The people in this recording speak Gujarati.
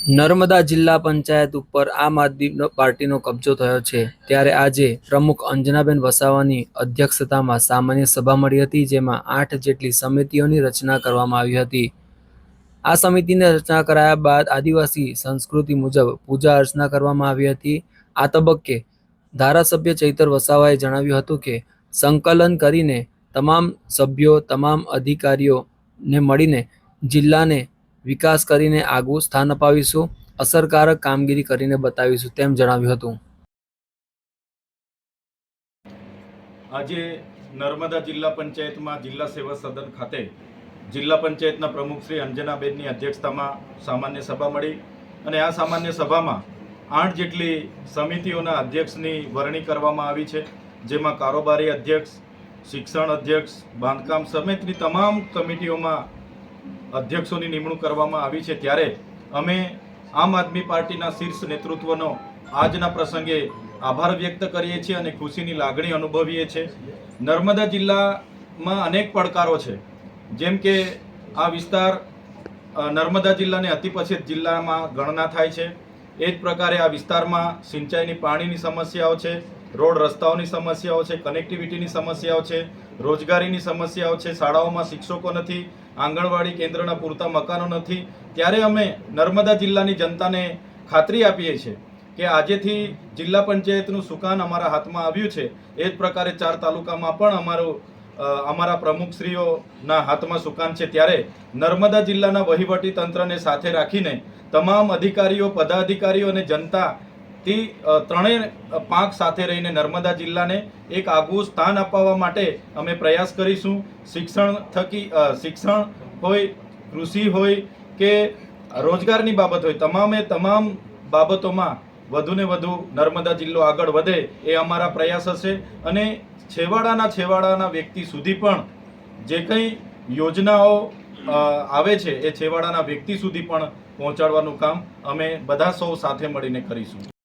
નર્મદા જિલ્લા પંચાયત ઉપર આમ આદમી પાર્ટીનો કબજો થયો છે ત્યારે આજે પ્રમુખ અંજનાબેન વસાવાની અધ્યક્ષતામાં સામાન્ય સભા મળી હતી, જેમાં 8 જેટલી સમિતિઓની રચના કરવામાં આવી હતી। આ સમિતિની રચના કરાયા બાદ આદિવાસી સંસ્કૃતિ મુજબ પૂજા અર્ચના કરવામાં આવી હતી। આ તબક્કે ધારાસભ્ય ચૈતર વસાવાએ જણાવ્યું હતું કે સંકલન કરીને તમામ સભ્યો, તમામ અધિકારીઓને મળીને જિલ્લાને વિકાસ કરીને આગવું સ્થાન અપાવીશું, અસરકારક કામગીરી કરીને બતાવીશું તેમ જણાવ્યું હતું। આજે નર્મદા જિલ્લા પંચાયતમાં જિલ્લા સેવા સદન ખાતે જિલ્લા પંચાયતના પ્રમુખ શ્રી અંજનાબેનની અધ્યક્ષતામાં સામાન્ય સભા મળી અને આ સામાન્ય સભામાં 8 જેટલી સમિતિઓના અધ્યક્ષની વરણી કરવામાં આવી છે, જેમાં કારોબારી અધ્યક્ષ, શિક્ષણ અધ્યક્ષ, બાંધકામ સમિતિની તમામ કમિટીઓમાં અધ્યક્ષોની નિમણૂક કરવામાં આવી છે। ત્યારે અમે આમ આદમી પાર્ટીના શીર્ષ નેતૃત્વનો આજના પ્રસંગે આભાર વ્યક્ત કરીએ છીએ અને ખુશીની લાગણી અનુભવીએ છીએ। નર્મદા જિલ્લામાં અનેક પડકારો છે, જેમ કે આ વિસ્તાર નર્મદા જિલ્લાને અતિપછીત જિલ્લામાં ગણના થાય છે। એ જ પ્રકારે આ વિસ્તારમાં સિંચાઈની પાણીની સમસ્યાઓ છે, રોડ રસ્તાઓની સમસ્યાઓ છે, કનેક્ટિવિટીની સમસ્યાઓ છે, રોજગારીની સમસ્યાઓ છે, શાળાઓમાં શિક્ષકો નથી, આંગણવાડી કેન્દ્રના પૂરતા મકાનો નથી। ત્યારે અમે નર્મદા જિલ્લાની જનતાને ખાતરી આપીએ છીએ કે આજેથી જિલ્લા પંચાયતનું સુકાન અમારા હાથમાં આવ્યું છે। એ જ પ્રકારે 4 તાલુકામાં પણ અમારા પ્રમુખશ્રીઓના હાથમાં સુકાન છે। ત્યારે નર્મદા જિલ્લાના વહીવટી તંત્રને સાથે રાખીને તમામ અધિકારીઓ, પદાધિકારીઓ અને જનતાથી ત્રણેય પાંખ સાથે રહીને નર્મદા જિલ્લાને એક આગવું સ્થાન અપાવવા માટે અમે પ્રયાસ કરીશું। શિક્ષણ હોય, કૃષિ હોય કે રોજગારની બાબત હોય, તમામ બાબતોમાં વધુને વધુ નર્મદા જિલ્લો આગળ વધે એ અમારા પ્રયાસ હશે અને છેવાડાના વ્યક્તિ સુધી પણ જે કંઈ યોજનાઓ આવે છે એ છેવાડાના વ્યક્તિ સુધી પણ પહોંચાડવાનું કામ અમે બધા સૌ સાથે મળીને કરીશું।